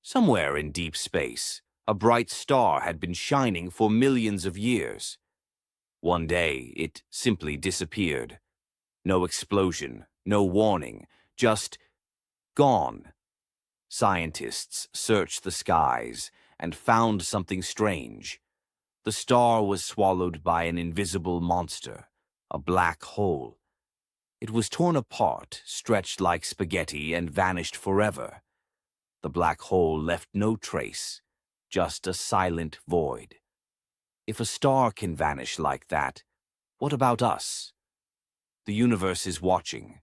Somewhere in deep space, a bright star had been shining for millions of years. One day, it simply disappeared. No explosion, no warning, just gone. Scientists searched the skies and found something strange. The star was swallowed by an invisible monster, a black hole. It was torn apart, stretched like spaghetti, and vanished forever. The black hole left no trace, just a silent void. If a star can vanish like that, what about us? The universe is watching,